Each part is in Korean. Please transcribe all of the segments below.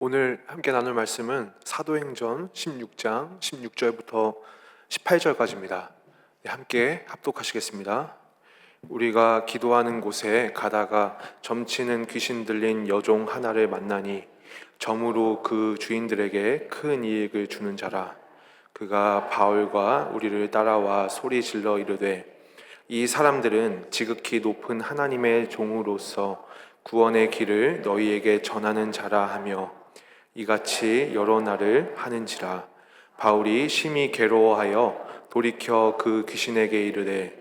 오늘 함께 나눌 말씀은 사도행전 16장 16절부터 18절까지입니다. 함께 합독하시겠습니다. 우리가 기도하는 곳에 가다가 점치는 귀신 들린 여종 하나를 만나니 점으로 그 주인들에게 큰 이익을 주는 자라. 그가 바울과 우리를 따라와 소리 질러 이르되 이 사람들은 지극히 높은 하나님의 종으로서 구원의 길을 너희에게 전하는 자라 하며 이같이 여러 날을 하는지라. 바울이 심히 괴로워하여 돌이켜 그 귀신에게 이르되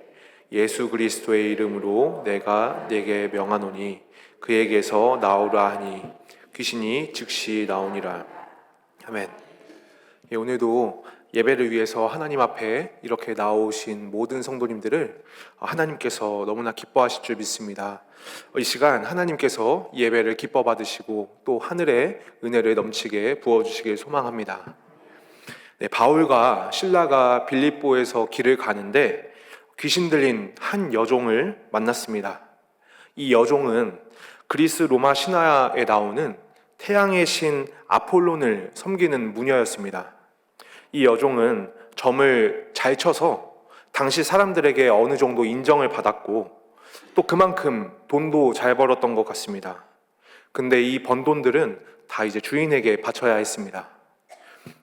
예수 그리스도의 이름으로 내가 네게 명하노니 그에게서 나오라 하니 귀신이 즉시 나오니라. 아멘. 오늘도 예배를 위해서 하나님 앞에 이렇게 나오신 모든 성도님들을 하나님께서 너무나 기뻐하실 줄 믿습니다. 이 시간 하나님께서 예배를 기뻐 받으시고 또 하늘의 은혜를 넘치게 부어주시길 소망합니다. 바울과 실라가 빌립보에서 길을 가는데 귀신 들린 한 여종을 만났습니다. 이 여종은 그리스 로마 신화에 나오는 태양의 신 아폴론을 섬기는 무녀였습니다. 이 여종은 점을 잘 쳐서 당시 사람들에게 어느 정도 인정을 받았고 또 그만큼 돈도 잘 벌었던 것 같습니다. 근데 이 번 돈들은 다 이제 주인에게 바쳐야 했습니다.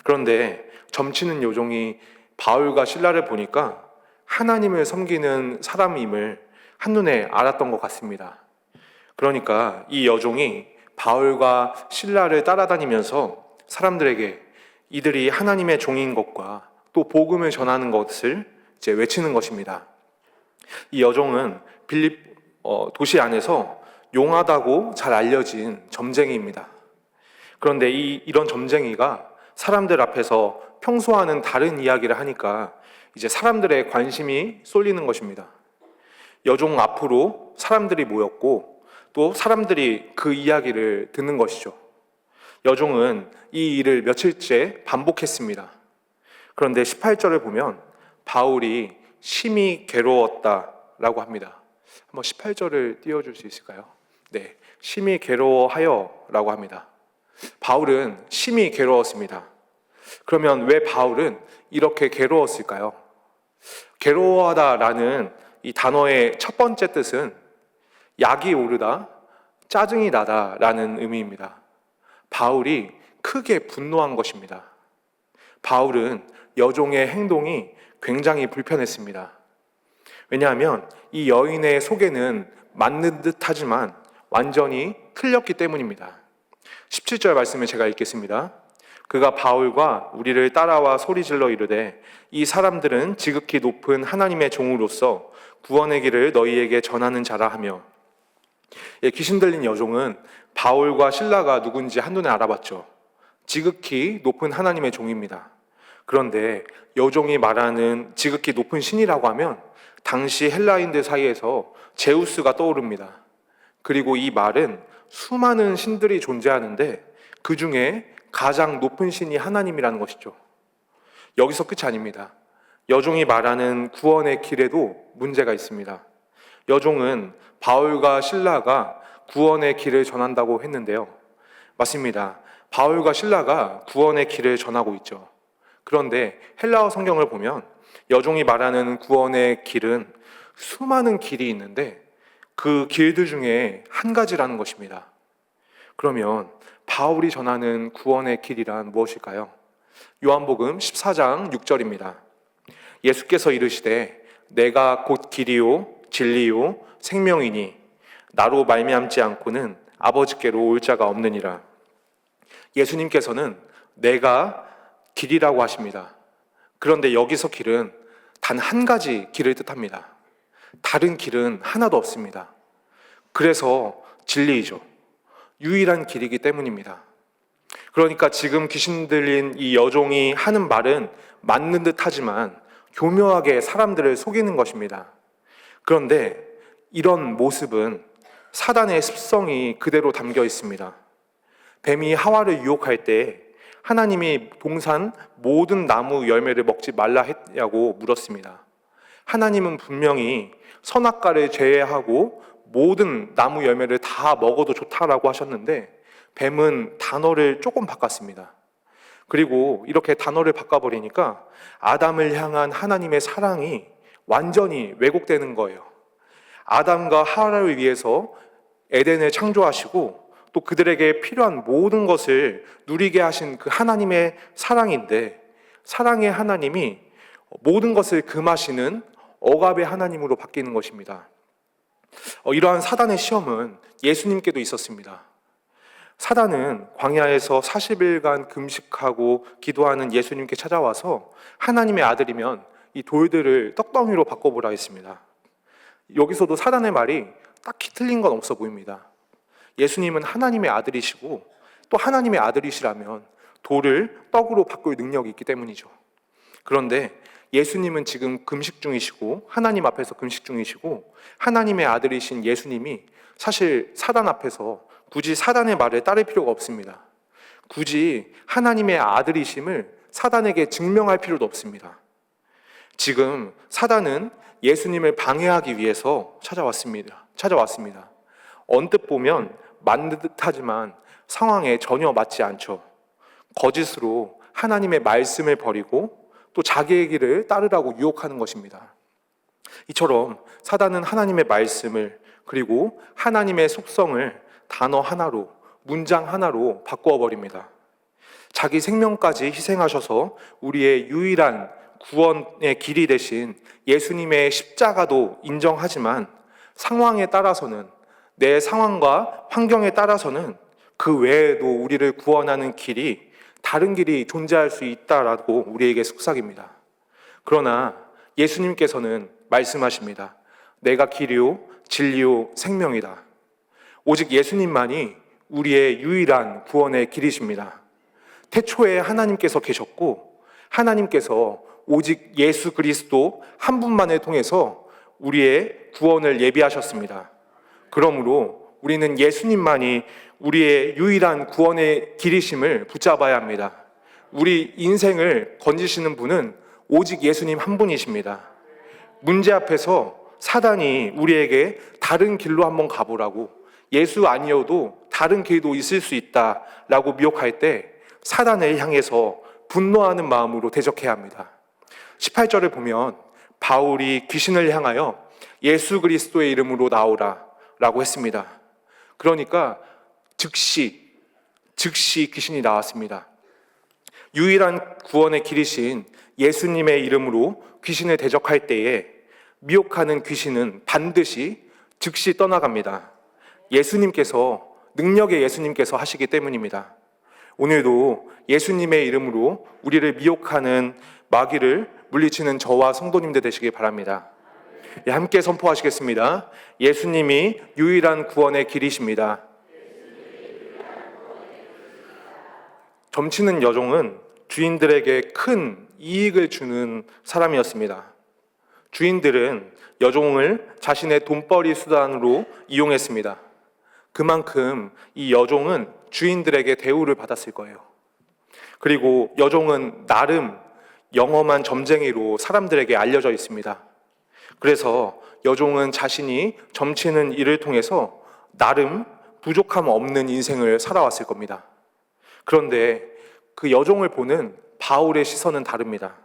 그런데 점치는 여종이 바울과 실라를 보니까 하나님을 섬기는 사람임을 한눈에 알았던 것 같습니다. 그러니까 이 여종이 바울과 실라를 따라다니면서 사람들에게 이들이 하나님의 종인 것과 또 복음을 전하는 것을 이제 외치는 것입니다. 이 여종은 빌립 도시 안에서 용하다고 잘 알려진 점쟁이입니다. 그런데 이런 점쟁이가 사람들 앞에서 평소와는 다른 이야기를 하니까 이제 사람들의 관심이 쏠리는 것입니다. 여종 앞으로 사람들이 모였고 또 사람들이 그 이야기를 듣는 것이죠. 여종은 이 일을 며칠째 반복했습니다. 그런데 18절을 보면 바울이 심히 괴로웠다라고 합니다. 한번 18절을 띄워줄 수 있을까요? 네, 심히 괴로워하여라고 합니다. 바울은 심히 괴로웠습니다. 그러면 왜 바울은 이렇게 괴로웠을까요? 괴로워하다라는 이 단어의 첫 번째 뜻은 약이 오르다, 짜증이 나다라는 의미입니다. 바울이 크게 분노한 것입니다. 바울은 여종의 행동이 굉장히 불편했습니다. 왜냐하면 이 여인의 속에는 맞는 듯 하지만 완전히 틀렸기 때문입니다. 17절 말씀을 제가 읽겠습니다. 그가 바울과 우리를 따라와 소리질러 이르되 이 사람들은 지극히 높은 하나님의 종으로서 구원의 길을 너희에게 전하는 자라 하며. 귀신 들린 여종은 바울과 실라가 누군지 한눈에 알아봤죠. 지극히 높은 하나님의 종입니다. 그런데 여종이 말하는 지극히 높은 신이라고 하면 당시 헬라인들 사이에서 제우스가 떠오릅니다. 그리고 이 말은 수많은 신들이 존재하는데 그 중에 가장 높은 신이 하나님이라는 것이죠. 여기서 끝이 아닙니다. 여종이 말하는 구원의 길에도 문제가 있습니다. 여종은 바울과 실라가 구원의 길을 전한다고 했는데요. 맞습니다. 바울과 실라가 구원의 길을 전하고 있죠. 그런데 헬라어 성경을 보면 여종이 말하는 구원의 길은 수많은 길이 있는데 그 길들 중에 한 가지라는 것입니다. 그러면 바울이 전하는 구원의 길이란 무엇일까요? 요한복음 14장 6절입니다. 예수께서 이르시되 내가 곧 길이요 진리요 생명이니 나로 말미암지 않고는 아버지께로 올 자가 없느니라. 예수님께서는 내가 길이라고 하십니다. 그런데 여기서 길은 단 한 가지 길을 뜻합니다. 다른 길은 하나도 없습니다. 그래서 진리이죠. 유일한 길이기 때문입니다. 그러니까 지금 귀신 들린 이 여종이 하는 말은 맞는 듯 하지만 교묘하게 사람들을 속이는 것입니다. 그런데 이런 모습은 사단의 습성이 그대로 담겨 있습니다. 뱀이 하와를 유혹할 때 하나님이 동산 모든 나무 열매를 먹지 말라 했냐고 물었습니다. 하나님은 분명히 선악과를 제외하고 모든 나무 열매를 다 먹어도 좋다라고 하셨는데 뱀은 단어를 조금 바꿨습니다. 그리고 이렇게 단어를 바꿔버리니까 아담을 향한 하나님의 사랑이 완전히 왜곡되는 거예요. 아담과 하와를 위해서 에덴을 창조하시고 또 그들에게 필요한 모든 것을 누리게 하신 그 하나님의 사랑인데, 사랑의 하나님이 모든 것을 금하시는 억압의 하나님으로 바뀌는 것입니다. 이러한 사단의 시험은 예수님께도 있었습니다. 사단은 광야에서 40일간 금식하고 기도하는 예수님께 찾아와서 하나님의 아들이면 이 돌들을 떡덩이로 바꿔보라 했습니다. 여기서도 사단의 말이 딱히 틀린 건 없어 보입니다. 예수님은 하나님의 아들이시고 또 하나님의 아들이시라면 돌을 떡으로 바꿀 능력이 있기 때문이죠. 그런데 예수님은 지금 금식 중이시고 하나님 앞에서 금식 중이시고 하나님의 아들이신 예수님이 사실 사단 앞에서 굳이 사단의 말을 따를 필요가 없습니다. 굳이 하나님의 아들이심을 사단에게 증명할 필요도 없습니다. 지금 사단은 예수님을 방해하기 위해서 찾아왔습니다. 언뜻 보면 맞는 듯하지만 상황에 전혀 맞지 않죠. 거짓으로 하나님의 말씀을 버리고 또 자기의 길을 따르라고 유혹하는 것입니다. 이처럼 사단은 하나님의 말씀을 그리고 하나님의 속성을 단어 하나로, 문장 하나로 바꾸어 버립니다. 자기 생명까지 희생하셔서 우리의 유일한 구원의 길이 되신 예수님의 십자가도 인정하지만 상황에 따라서는, 내 상황과 환경에 따라서는 그 외에도 우리를 구원하는 길이, 다른 길이 존재할 수 있다라고 우리에게 속삭입니다. 그러나 예수님께서는 말씀하십니다. 내가 길이요 진리요 생명이다. 오직 예수님만이 우리의 유일한 구원의 길이십니다. 태초에 하나님께서 계셨고 하나님께서 오직 예수 그리스도 한 분만을 통해서 우리의 구원을 예비하셨습니다. 그러므로 우리는 예수님만이 우리의 유일한 구원의 길이심을 붙잡아야 합니다. 우리 인생을 건지시는 분은 오직 예수님 한 분이십니다. 문제 앞에서 사단이 우리에게 다른 길로 한번 가보라고, 예수 아니어도 다른 길도 있을 수 있다라고 미혹할 때 사단을 향해서 분노하는 마음으로 대적해야 합니다. 18절을 보면 바울이 귀신을 향하여 예수 그리스도의 이름으로 나오라 라고 했습니다. 그러니까 즉시 귀신이 나왔습니다. 유일한 구원의 길이신 예수님의 이름으로 귀신을 대적할 때에 미혹하는 귀신은 반드시 즉시 떠나갑니다. 예수님께서, 능력의 예수님께서 하시기 때문입니다. 오늘도 예수님의 이름으로 우리를 미혹하는 마귀를 물리치는 저와 성도님들 되시길 바랍니다. 함께 선포하시겠습니다. 예수님이 유일한 구원의 길이십니다. 점치는 여종은 주인들에게 큰 이익을 주는 사람이었습니다. 주인들은 여종을 자신의 돈벌이 수단으로 이용했습니다. 그만큼 이 여종은 주인들에게 대우를 받았을 거예요. 그리고 여종은 나름 영험한 점쟁이로 사람들에게 알려져 있습니다. 그래서 여종은 자신이 점치는 일을 통해서 나름 부족함 없는 인생을 살아왔을 겁니다. 그런데 그 여종을 보는 바울의 시선은 다릅니다.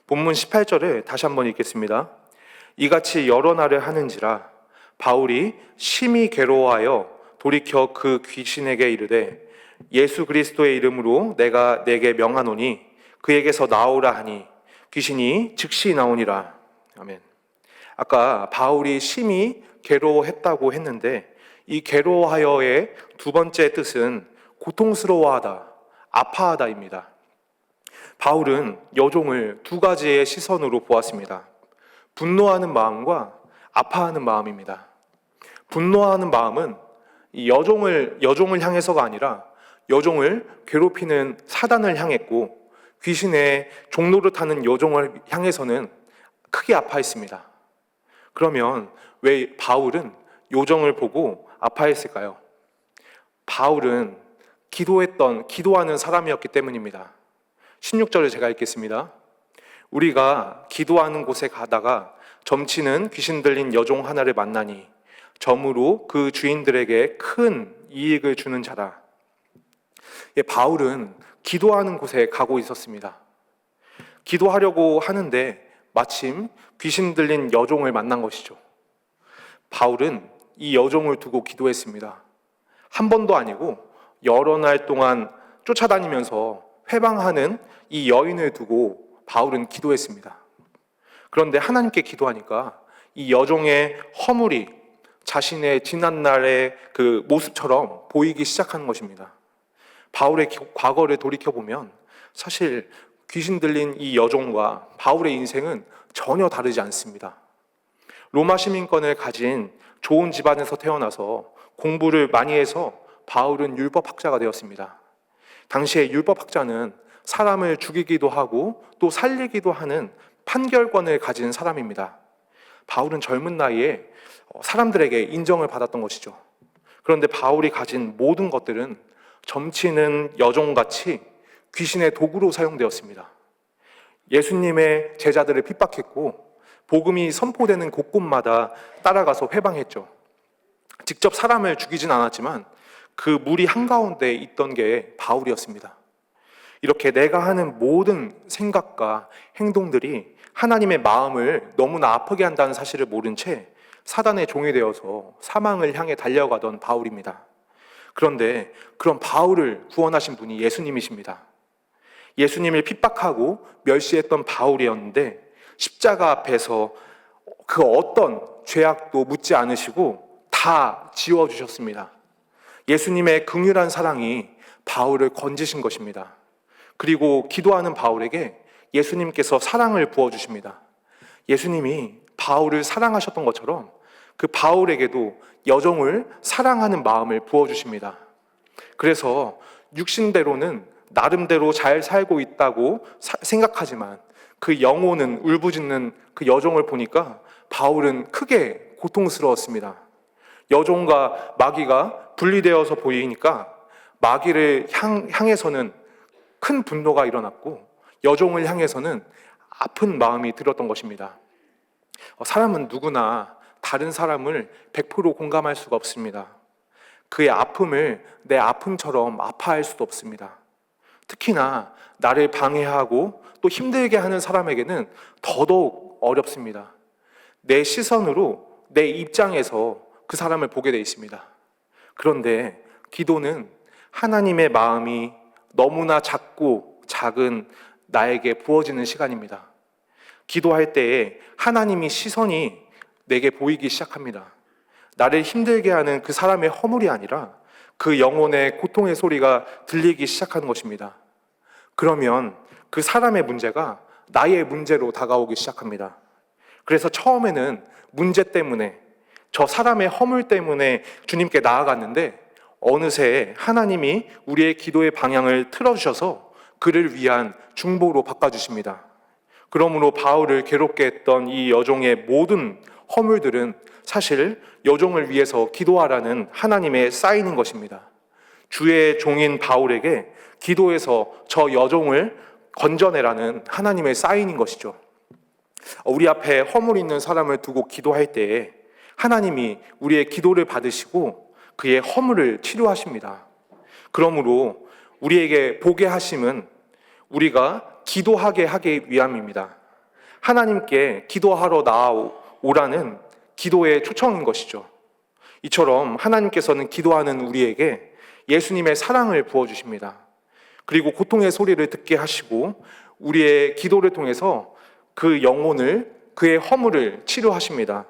본문 18절을 다시 한번 읽겠습니다. 이같이 여러 날을 하는지라 바울이 심히 괴로워하여 돌이켜 그 귀신에게 이르되 예수 그리스도의 이름으로 내가 내게 명하노니 그에게서 나오라 하니 귀신이 즉시 나오니라. 아멘. 아까 바울이 심히 괴로워했다고 했는데 이 괴로워하여의 두 번째 뜻은 고통스러워하다, 아파하다입니다. 바울은 여종을 두 가지의 시선으로 보았습니다. 분노하는 마음과 아파하는 마음입니다. 분노하는 마음은 이 여종을 향해서가 아니라 여종을 괴롭히는 사단을 향했고, 귀신의 종노릇하는 여종을 향해서는 크게 아파했습니다. 그러면 왜 바울은 여종을 보고 아파했을까요? 바울은 기도하는 사람이었기 때문입니다. 16절을 제가 읽겠습니다. 우리가 기도하는 곳에 가다가 점치는 귀신 들린 여종 하나를 만나니 점으로 그 주인들에게 큰 이익을 주는 자라. 바울은 기도하는 곳에 가고 있었습니다. 기도하려고 하는데 마침 귀신 들린 여종을 만난 것이죠. 바울은 이 여종을 두고 기도했습니다. 한 번도 아니고 여러 날 동안 쫓아다니면서 회방하는 이 여인을 두고 바울은 기도했습니다. 그런데 하나님께 기도하니까 이 여종의 허물이 자신의 지난날의 그 모습처럼 보이기 시작하는 것입니다. 바울의 과거를 돌이켜보면 사실 귀신 들린 이 여종과 바울의 인생은 전혀 다르지 않습니다. 로마 시민권을 가진 좋은 집안에서 태어나서 공부를 많이 해서 바울은 율법학자가 되었습니다. 당시에 율법학자는 사람을 죽이기도 하고 또 살리기도 하는 판결권을 가진 사람입니다. 바울은 젊은 나이에 사람들에게 인정을 받았던 것이죠. 그런데 바울이 가진 모든 것들은 점치는 여종같이 귀신의 도구로 사용되었습니다. 예수님의 제자들을 핍박했고 복음이 선포되는 곳곳마다 따라가서 회방했죠. 직접 사람을 죽이진 않았지만 그 무리 한가운데 있던 게 바울이었습니다. 이렇게 내가 하는 모든 생각과 행동들이 하나님의 마음을 너무나 아프게 한다는 사실을 모른 채 사단의 종이 되어서 사망을 향해 달려가던 바울입니다. 그런데 그런 바울을 구원하신 분이 예수님이십니다. 예수님을 핍박하고 멸시했던 바울이었는데 십자가 앞에서 그 어떤 죄악도 묻지 않으시고 다 지워주셨습니다. 예수님의 긍휼한 사랑이 바울을 건지신 것입니다. 그리고 기도하는 바울에게 예수님께서 사랑을 부어주십니다. 예수님이 바울을 사랑하셨던 것처럼 그 바울에게도 여종을 사랑하는 마음을 부어주십니다. 그래서 육신대로는 나름대로 잘 살고 있다고 생각하지만 그 영혼은 울부짖는 그 여종을 보니까 바울은 크게 고통스러웠습니다. 여종과 마귀가 분리되어서 보이니까 마귀를 향해서는 큰 분노가 일어났고 여종을 향해서는 아픈 마음이 들었던 것입니다. 사람은 누구나 다른 사람을 100% 공감할 수가 없습니다. 그의 아픔을 내 아픔처럼 아파할 수도 없습니다. 특히나 나를 방해하고 또 힘들게 하는 사람에게는 더더욱 어렵습니다. 내 시선으로, 내 입장에서 그 사람을 보게 돼 있습니다. 그런데 기도는 하나님의 마음이 너무나 작고 작은 나에게 부어지는 시간입니다. 기도할 때에 하나님의 시선이 내게 보이기 시작합니다. 나를 힘들게 하는 그 사람의 허물이 아니라 그 영혼의 고통의 소리가 들리기 시작하는 것입니다. 그러면 그 사람의 문제가 나의 문제로 다가오기 시작합니다. 그래서 처음에는 문제 때문에, 저 사람의 허물 때문에 주님께 나아갔는데 어느새 하나님이 우리의 기도의 방향을 틀어주셔서 그를 위한 중보로 바꿔주십니다. 그러므로 바울을 괴롭게 했던 이 여종의 모든 허물들은 사실 여종을 위해서 기도하라는 하나님의 사인인 것입니다. 주의 종인 바울에게 기도해서 저 여종을 건져내라는 하나님의 사인인 것이죠. 우리 앞에 허물 있는 사람을 두고 기도할 때에 하나님이 우리의 기도를 받으시고 그의 허물을 치료하십니다. 그러므로 우리에게 보게 하심은 우리가 기도하게 하기 위함입니다. 하나님께 기도하러 나아오라는 기도의 초청인 것이죠. 이처럼 하나님께서는 기도하는 우리에게 예수님의 사랑을 부어주십니다. 그리고 고통의 소리를 듣게 하시고 우리의 기도를 통해서 그 영혼을, 그의 허물을 치료하십니다.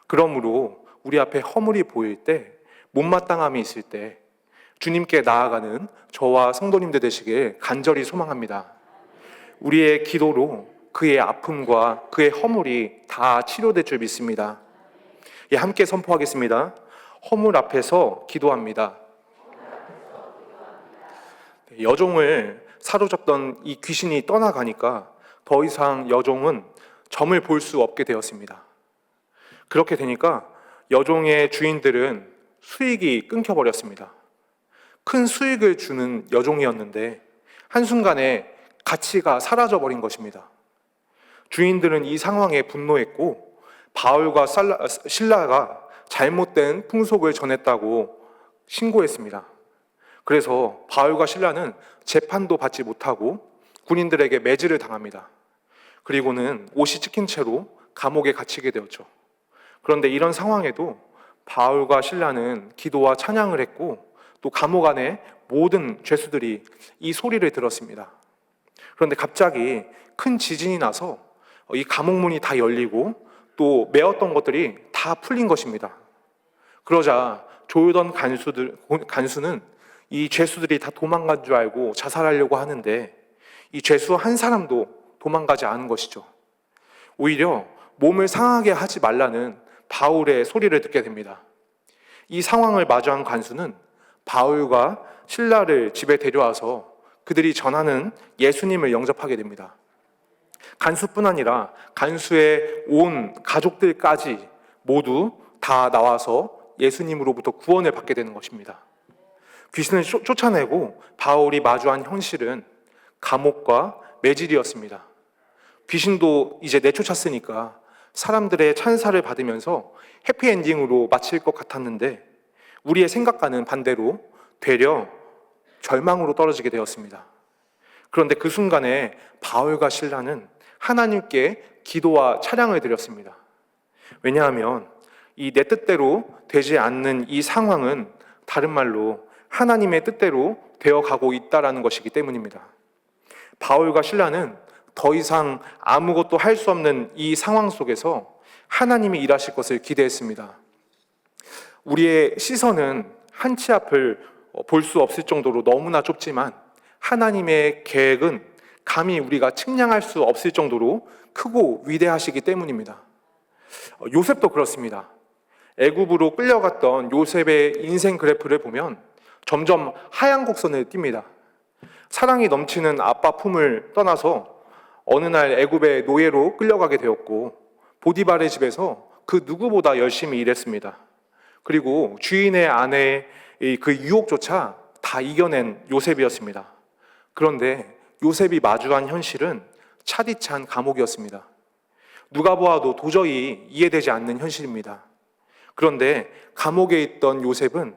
그러므로 우리 앞에 허물이 보일 때, 못마땅함이 있을 때 주님께 나아가는 저와 성도님들 되시길 간절히 소망합니다. 우리의 기도로 그의 아픔과 그의 허물이 다 치료될 줄 믿습니다. 예, 함께 선포하겠습니다. 허물 앞에서 기도합니다. 여종을 사로잡던 이 귀신이 떠나가니까 더 이상 여종은 점을 볼 수 없게 되었습니다. 그렇게 되니까 여종의 주인들은 수익이 끊겨버렸습니다. 큰 수익을 주는 여종이었는데 한순간에 가치가 사라져버린 것입니다. 주인들은 이 상황에 분노했고 바울과 실라가 잘못된 풍속을 전했다고 신고했습니다. 그래서 바울과 실라는 재판도 받지 못하고 군인들에게 매질을 당합니다. 그리고는 옷이 찢긴 채로 감옥에 갇히게 되었죠. 그런데 이런 상황에도 바울과 실라는 기도와 찬양을 했고 또 감옥 안에 모든 죄수들이 이 소리를 들었습니다. 그런데 갑자기 큰 지진이 나서 이 감옥문이 다 열리고 또 메었던 것들이 다 풀린 것입니다. 그러자 조이던 간수는 이 죄수들이 다 도망간 줄 알고 자살하려고 하는데 이 죄수 한 사람도 도망가지 않은 것이죠. 오히려 몸을 상하게 하지 말라는 바울의 소리를 듣게 됩니다. 이 상황을 마주한 간수는 바울과 실라를 집에 데려와서 그들이 전하는 예수님을 영접하게 됩니다. 간수뿐 아니라 간수의 온 가족들까지 모두 다 나와서 예수님으로부터 구원을 받게 되는 것입니다. 귀신을 쫓아내고 바울이 마주한 현실은 감옥과 매질이었습니다. 귀신도 이제 내쫓았으니까 사람들의 찬사를 받으면서 해피엔딩으로 마칠 것 같았는데 우리의 생각과는 반대로 되려 절망으로 떨어지게 되었습니다. 그런데 그 순간에 바울과 실라는 하나님께 기도와 찬양을 드렸습니다. 왜냐하면 이 내 뜻대로 되지 않는 이 상황은 다른 말로 하나님의 뜻대로 되어가고 있다는 것이기 때문입니다. 바울과 실라는 더 이상 아무것도 할 수 없는 이 상황 속에서 하나님이 일하실 것을 기대했습니다. 우리의 시선은 한 치 앞을 볼 수 없을 정도로 너무나 좁지만 하나님의 계획은 감히 우리가 측량할 수 없을 정도로 크고 위대하시기 때문입니다. 요셉도 그렇습니다. 애굽으로 끌려갔던 요셉의 인생 그래프를 보면 점점 하얀 곡선을 띱니다. 사랑이 넘치는 아빠 품을 떠나서 어느 날 애굽의 노예로 끌려가게 되었고 보디발의 집에서 그 누구보다 열심히 일했습니다. 그리고 주인의 아내의 그 유혹조차 다 이겨낸 요셉이었습니다. 그런데 요셉이 마주한 현실은 차디찬 감옥이었습니다. 누가 보아도 도저히 이해되지 않는 현실입니다. 그런데 감옥에 있던 요셉은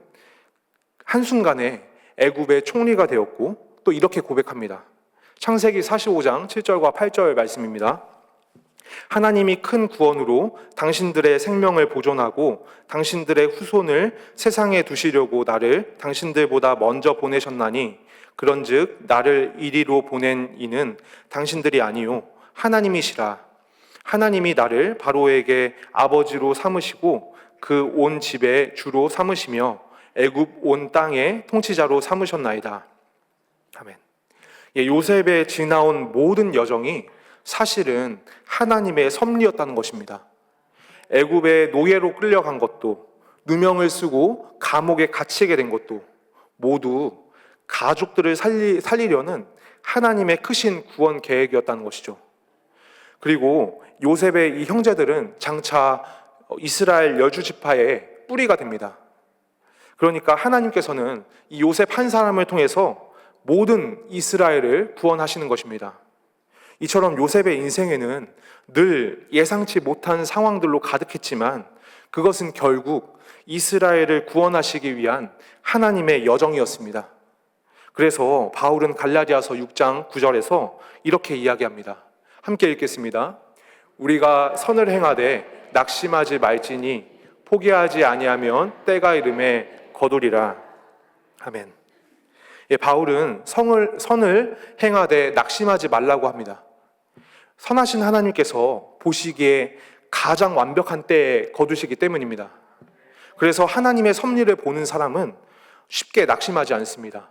한순간에 애굽의 총리가 되었고 또 이렇게 고백합니다. 창세기 45장 7절과 8절 말씀입니다. 하나님이 큰 구원으로 당신들의 생명을 보존하고 당신들의 후손을 세상에 두시려고 나를 당신들보다 먼저 보내셨나니 그런즉 나를 이리로 보낸 이는 당신들이 아니요 하나님이시라. 하나님이 나를 바로에게 아버지로 삼으시고 그 온 집의 주로 삼으시며 애굽 온 땅의 통치자로 삼으셨나이다. 아멘. 요셉의 지나온 모든 여정이 사실은 하나님의 섭리였다는 것입니다. 애굽의 노예로 끌려간 것도 누명을 쓰고 감옥에 갇히게 된 것도 모두 가족들을 살리려는 하나님의 크신 구원 계획이었다는 것이죠. 그리고 요셉의 이 형제들은 장차 이스라엘 열두 지파의 뿌리가 됩니다. 그러니까 하나님께서는 이 요셉 한 사람을 통해서 모든 이스라엘을 구원하시는 것입니다. 이처럼 요셉의 인생에는 늘 예상치 못한 상황들로 가득했지만 그것은 결국 이스라엘을 구원하시기 위한 하나님의 여정이었습니다. 그래서 바울은 갈라디아서 6장 9절에서 이렇게 이야기합니다. 함께 읽겠습니다. 우리가 선을 행하되 낙심하지 말지니 포기하지 아니하면 때가 이름에 거두리라. 아멘. 바울은 선을 행하되 낙심하지 말라고 합니다. 선하신 하나님께서 보시기에 가장 완벽한 때에 거두시기 때문입니다. 그래서 하나님의 섭리를 보는 사람은 쉽게 낙심하지 않습니다.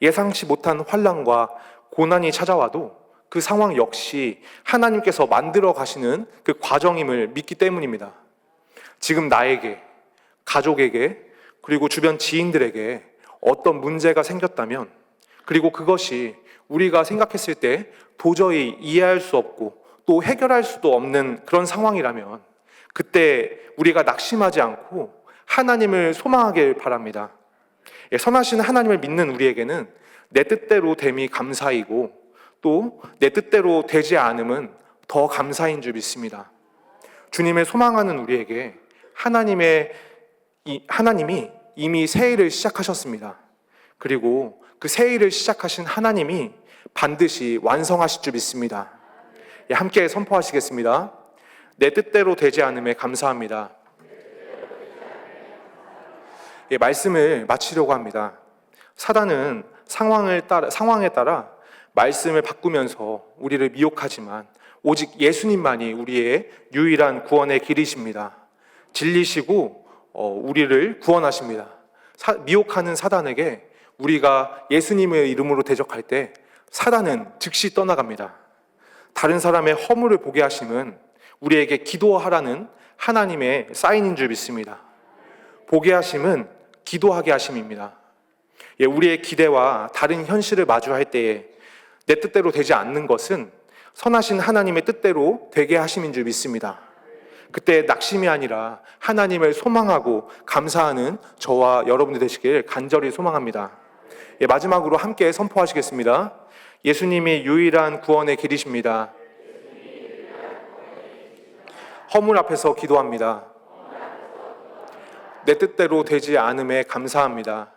예상치 못한 환난과 고난이 찾아와도 그 상황 역시 하나님께서 만들어 가시는 그 과정임을 믿기 때문입니다. 지금 나에게, 가족에게, 그리고 주변 지인들에게 어떤 문제가 생겼다면, 그리고 그것이 우리가 생각했을 때 도저히 이해할 수 없고 또 해결할 수도 없는 그런 상황이라면 그때 우리가 낙심하지 않고 하나님을 소망하길 바랍니다. 선하신 하나님을 믿는 우리에게는 내 뜻대로 됨이 감사이고 또 내 뜻대로 되지 않음은 더 감사인 줄 믿습니다. 주님을 소망하는 우리에게 하나님이 이미 새 일을 시작하셨습니다. 그리고 그 새 일을 시작하신 하나님이 반드시 완성하실 줄 믿습니다. 예, 함께 선포하시겠습니다. 내 뜻대로 되지 않음에 감사합니다. 예, 말씀을 마치려고 합니다. 사단은 상황에 따라 말씀을 바꾸면서 우리를 미혹하지만 오직 예수님만이 우리의 유일한 구원의 길이십니다. 진리시고 우리를 구원하십니다. 미혹하는 사단에게 우리가 예수님의 이름으로 대적할 때 사단은 즉시 떠나갑니다. 다른 사람의 허물을 보게 하심은 우리에게 기도하라는 하나님의 사인인 줄 믿습니다. 보게 하심은 기도하게 하심입니다. 예, 우리의 기대와 다른 현실을 마주할 때에 내 뜻대로 되지 않는 것은 선하신 하나님의 뜻대로 되게 하심인 줄 믿습니다. 그때 낙심이 아니라 하나님을 소망하고 감사하는 저와 여러분들 되시길 간절히 소망합니다. 예, 마지막으로 함께 선포하시겠습니다. 예수님이 유일한 구원의 길이십니다. 허물 앞에서 기도합니다. 내 뜻대로 되지 않음에 감사합니다.